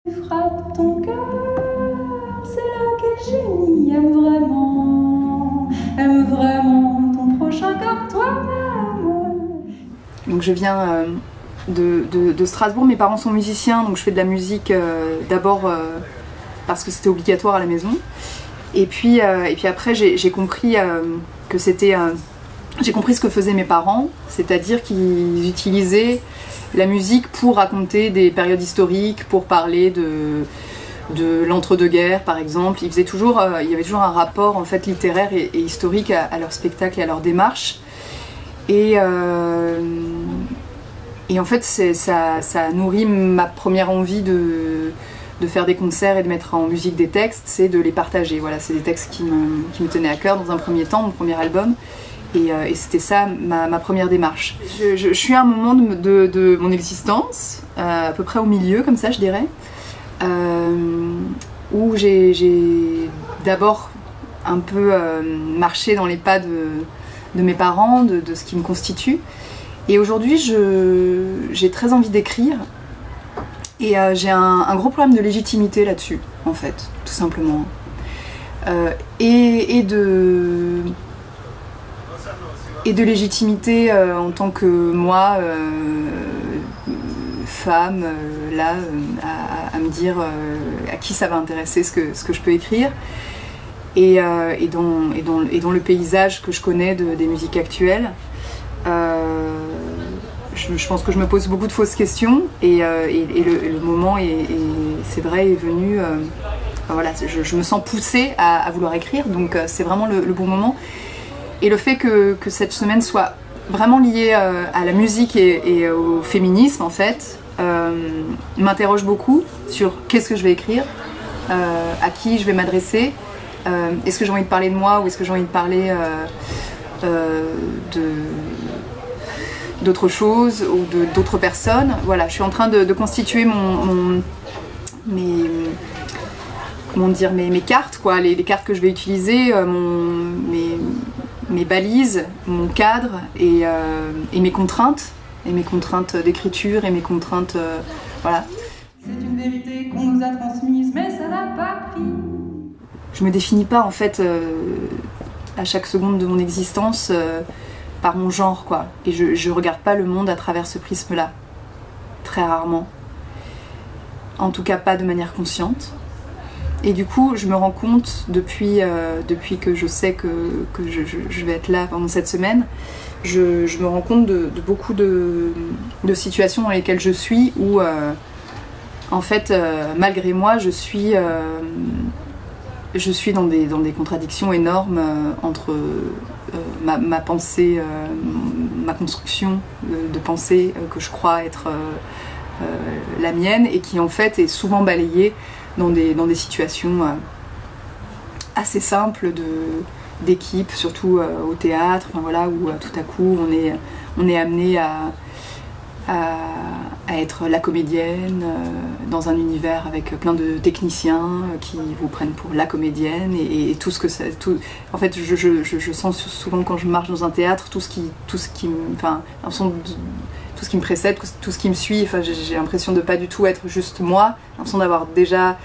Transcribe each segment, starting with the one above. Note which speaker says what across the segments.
Speaker 1: Frappe ton cœur, c'est là quel génie aime vraiment ton prochain comme toi-même.
Speaker 2: Donc je viens de Strasbourg, mes parents sont musiciens, donc je fais de la musique d'abord parce que c'était obligatoire à la maison. Et puis après j'ai compris que c'était... j'ai compris ce que faisaient mes parents, c'est-à-dire qu'ils utilisaient la musique pour raconter des périodes historiques, pour parler de l'entre-deux-guerres par exemple. Il y avait toujours un rapport en fait littéraire et historique à leur spectacle et à leur démarche. Et en fait ça a nourri ma première envie de faire des concerts et de mettre en musique des textes, c'est de les partager. Voilà, c'est des textes qui me tenaient à cœur dans un premier temps, mon premier album. Et c'était ça ma première démarche. Je suis à un moment de mon existence, à peu près au milieu, comme ça je dirais, où j'ai d'abord un peu marché dans les pas de mes parents, de ce qui me constitue. Et aujourd'hui j'ai très envie d'écrire et j'ai un gros problème de légitimité là-dessus, en fait, tout simplement. Et de légitimité en tant que moi, femme, là, à me dire à qui ça va intéresser ce que je peux écrire, et dans le paysage que je connais des musiques actuelles. Je pense que je me pose beaucoup de fausses questions, et le moment c'est vrai, est venu. Voilà, je me sens poussée à vouloir écrire, donc c'est vraiment le bon moment. Et le fait que cette semaine soit vraiment liée à la musique et au féminisme, en fait, m'interroge beaucoup sur qu'est-ce que je vais écrire, à qui je vais m'adresser, est-ce que j'ai envie de parler de moi ou est-ce que j'ai envie de parler d'autres choses ou d'autres personnes. Voilà, je suis en train de constituer mes cartes, quoi, les cartes que je vais utiliser, mes balises, mon cadre et mes contraintes d'écriture et mes contraintes, voilà.
Speaker 1: C'est une vérité qu'on nous a transmise, mais ça n'a pas pris.
Speaker 2: Je me définis pas en fait à chaque seconde de mon existence par mon genre, quoi. Et je regarde pas le monde à travers ce prisme-là, très rarement. En tout cas pas de manière consciente. Et du coup, je me rends compte depuis que je sais que je vais être là pendant cette semaine, je me rends compte de beaucoup de situations dans lesquelles je suis où, en fait, malgré moi, je suis dans des contradictions énormes entre ma pensée, ma construction de pensée que je crois être la mienne et qui en fait est souvent balayée dans des situations assez simples d'équipe, surtout au théâtre, enfin, voilà, où tout à coup on est amené à être la comédienne dans un univers avec plein de techniciens qui vous prennent pour la comédienne et tout ce que ça... En fait, je sens souvent quand je marche dans un théâtre tout ce qui me précède, tout ce qui me suit. Enfin, j'ai l'impression de pas du tout être juste moi, j'ai l'impression d'avoir déjà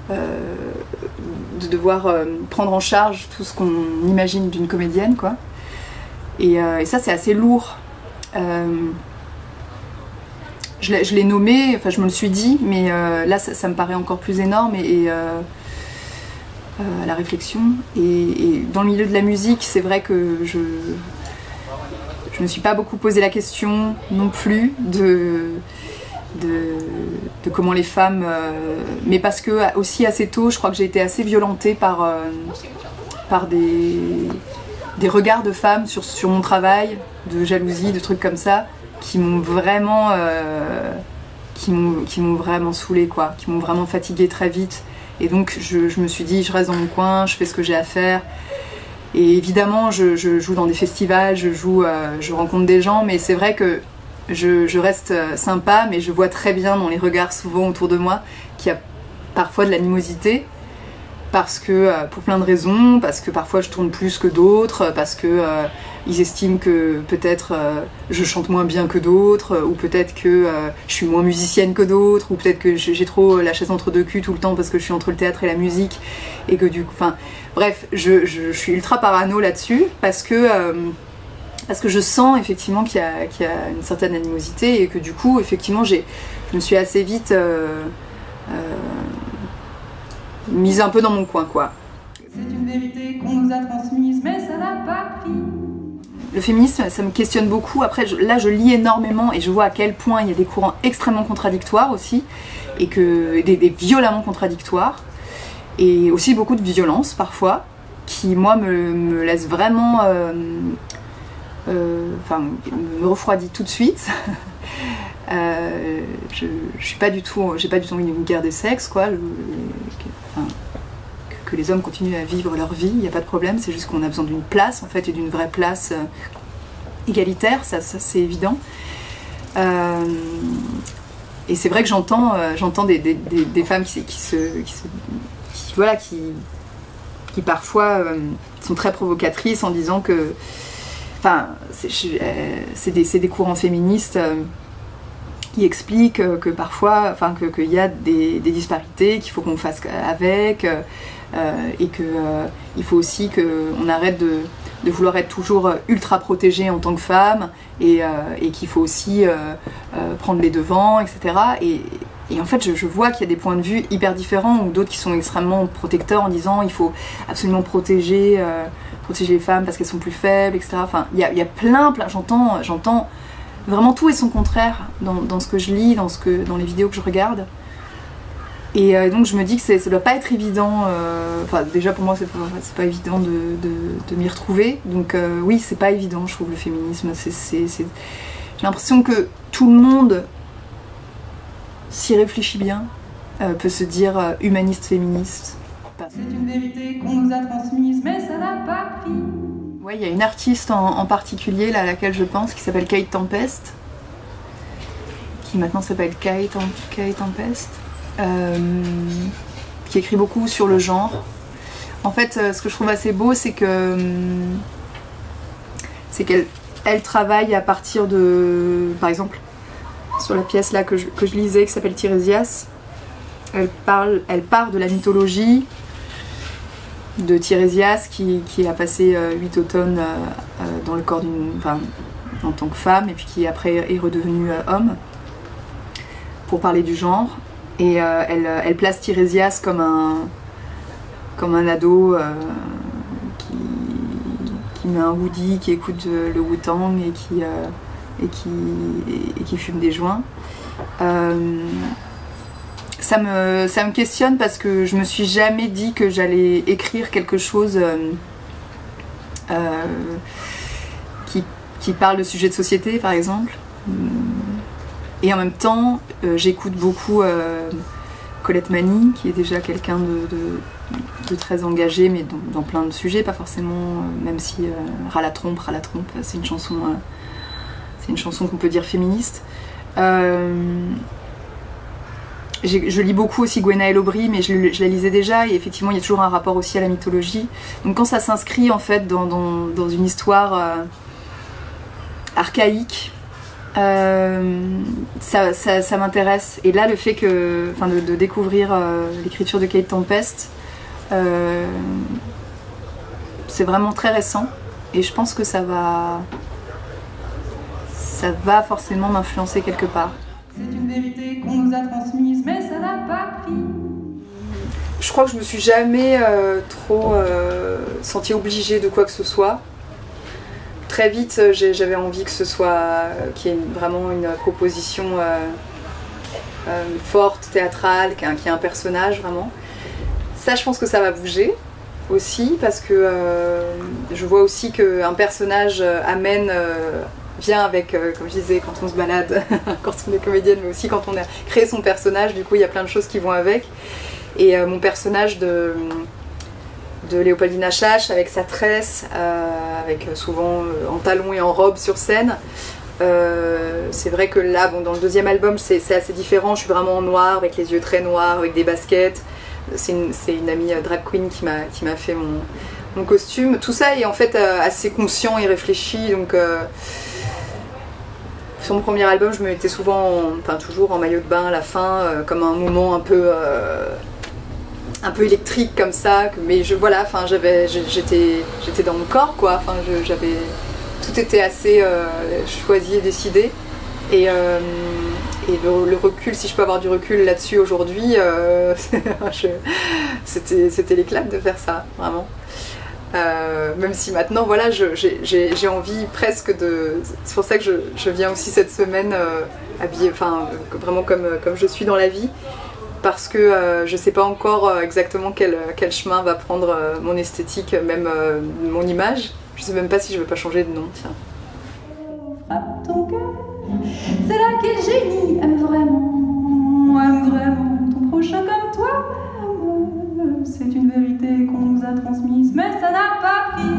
Speaker 2: de devoir prendre en charge tout ce qu'on imagine d'une comédienne, quoi. Et ça, c'est assez lourd. Je l'ai nommé, enfin je me le suis dit, mais là ça me paraît encore plus énorme et à la réflexion. Et dans le milieu de la musique, c'est vrai que je me suis pas beaucoup posé la question non plus de comment les femmes... mais parce que aussi assez tôt, je crois que j'ai été assez violentée par des regards de femmes sur mon travail, de jalousie, de trucs comme ça, qui m'ont vraiment saoulée, quoi, qui m'ont vraiment fatiguée très vite. Et donc je me suis dit, je reste dans mon coin, je fais ce que j'ai à faire. Et évidemment, je joue dans des festivals, je rencontre des gens, mais c'est vrai que je reste sympa, mais je vois très bien dans les regards souvent autour de moi qu'il y a parfois de l'animosité. parce que pour plein de raisons, parce que parfois je tourne plus que d'autres, parce que ils estiment que peut-être je chante moins bien que d'autres, ou peut-être que je suis moins musicienne que d'autres, ou peut-être que j'ai trop la chaise entre deux culs tout le temps parce que je suis entre le théâtre et la musique, et que du coup, enfin bref, je suis ultra parano là-dessus parce que je sens effectivement qu'il y a une certaine animosité, et que du coup effectivement je me suis assez vite mise un peu dans mon coin, quoi.
Speaker 1: C'est une vérité qu'on nous a transmise, mais ça n'a pas pris.
Speaker 2: Le féminisme, ça me questionne beaucoup. Après, là, je lis énormément et je vois à quel point il y a des courants extrêmement contradictoires aussi, et que des violemment contradictoires, et aussi beaucoup de violence parfois, qui moi me laissent vraiment, me refroidit tout de suite. Je suis pas du tout, j'ai pas du tout envie d'une guerre des sexes, quoi. Que les hommes continuent à vivre leur vie, il n'y a pas de problème, c'est juste qu'on a besoin d'une place en fait, et d'une vraie place égalitaire, ça c'est évident. Et c'est vrai que j'entends des femmes qui parfois sont très provocatrices en disant que, enfin, c'est des courants féministes qui expliquent que parfois, enfin, qu'il y a des disparités, qu'il faut qu'on fasse avec, et qu'il faut aussi qu'on arrête de vouloir être toujours ultra protégée en tant que femme, et qu'il faut aussi prendre les devants, etc. Et en fait, je vois qu'il y a des points de vue hyper différents, ou d'autres qui sont extrêmement protecteurs en disant il faut absolument protéger les femmes parce qu'elles sont plus faibles, etc. Enfin, il y a plein, j'entends vraiment tout et son contraire dans ce que je lis, dans les vidéos que je regarde. Et donc je me dis que ça doit pas être évident, enfin déjà pour moi c'est pas évident de m'y retrouver, donc oui, c'est pas évident, je trouve, le féminisme. J'ai l'impression que tout le monde, s'y réfléchit bien, peut se dire humaniste féministe.
Speaker 1: C'est une vérité qu'on nous a transmise, mais ça n'a pas pris.
Speaker 2: Ouais, il y a une artiste en particulier là, à laquelle je pense, qui s'appelle Kate Tempest, qui maintenant s'appelle Kate Tempest, qui écrit beaucoup sur le genre. En fait, ce que je trouve assez beau, c'est qu'elle travaille à partir de, par exemple, sur la pièce là que je lisais, qui s'appelle Tirésias, elle part de la mythologie de Tirésias qui a passé 8 automnes dans le corps en tant que femme, et puis qui après est redevenu homme, pour parler du genre. Et elle place Tirésias comme un ado qui met un hoodie, qui écoute le Wu-Tang et qui fume des joints. Ça me questionne parce que je me suis jamais dit que j'allais écrire quelque chose qui parle de sujets de société, par exemple. Et en même temps, j'écoute beaucoup Colette Mani, qui est déjà quelqu'un de très engagé, mais dans plein de sujets, pas forcément, même si Ras la trompe, c'est une chanson qu'on peut dire féministe. Je lis beaucoup aussi Gwenaëlle Aubry, mais je la lisais déjà, et effectivement il y a toujours un rapport aussi à la mythologie. Donc quand ça s'inscrit en fait dans une histoire archaïque, ça m'intéresse. Et là, le fait de découvrir l'écriture de Kate Tempest, c'est vraiment très récent, et je pense que ça va forcément m'influencer quelque part.
Speaker 1: C'est une vérité qu'on nous a transmise, mais ça n'a pas pris.
Speaker 2: Je crois que je me suis jamais trop sentie obligée de quoi que ce soit. Très vite, j'avais envie que ce soit qu'il y ait vraiment une proposition forte, théâtrale, qu'il y ait un personnage vraiment. Ça, je pense que ça va bouger aussi, parce que je vois aussi qu'un personnage vient avec, comme je disais, quand on se balade, quand on est comédienne, mais aussi quand on a créé son personnage, du coup il y a plein de choses qui vont avec. Et mon personnage de Léopoldine Achache, avec sa tresse, avec souvent en talons et en robe sur scène, c'est vrai que là, dans le deuxième album, c'est assez différent. Je suis vraiment en noir, avec les yeux très noirs, avec des baskets, c'est une amie drag queen qui m'a fait mon costume. Tout ça est en fait assez conscient et réfléchi, donc sur mon premier album je me mettais souvent, toujours en maillot de bain à la fin, comme un moment un peu électrique comme ça, mais j'étais dans mon corps quoi, tout était assez choisi et décidé, et le recul, si je peux avoir du recul là-dessus aujourd'hui, c'était l'éclate de faire ça, vraiment. Même si maintenant, voilà, j'ai envie presque de... C'est pour ça que je viens aussi cette semaine habillée, vraiment comme je suis dans la vie, parce que je sais pas encore exactement quel chemin va prendre mon esthétique, même mon image. Je sais même pas si je veux pas changer de nom, tiens.
Speaker 1: Frappe ton cœur, c'est là quel génie aime vraiment ton prochain comme toi. C'est une vérité qu'on nous a transmise, mais ça n'a pas pris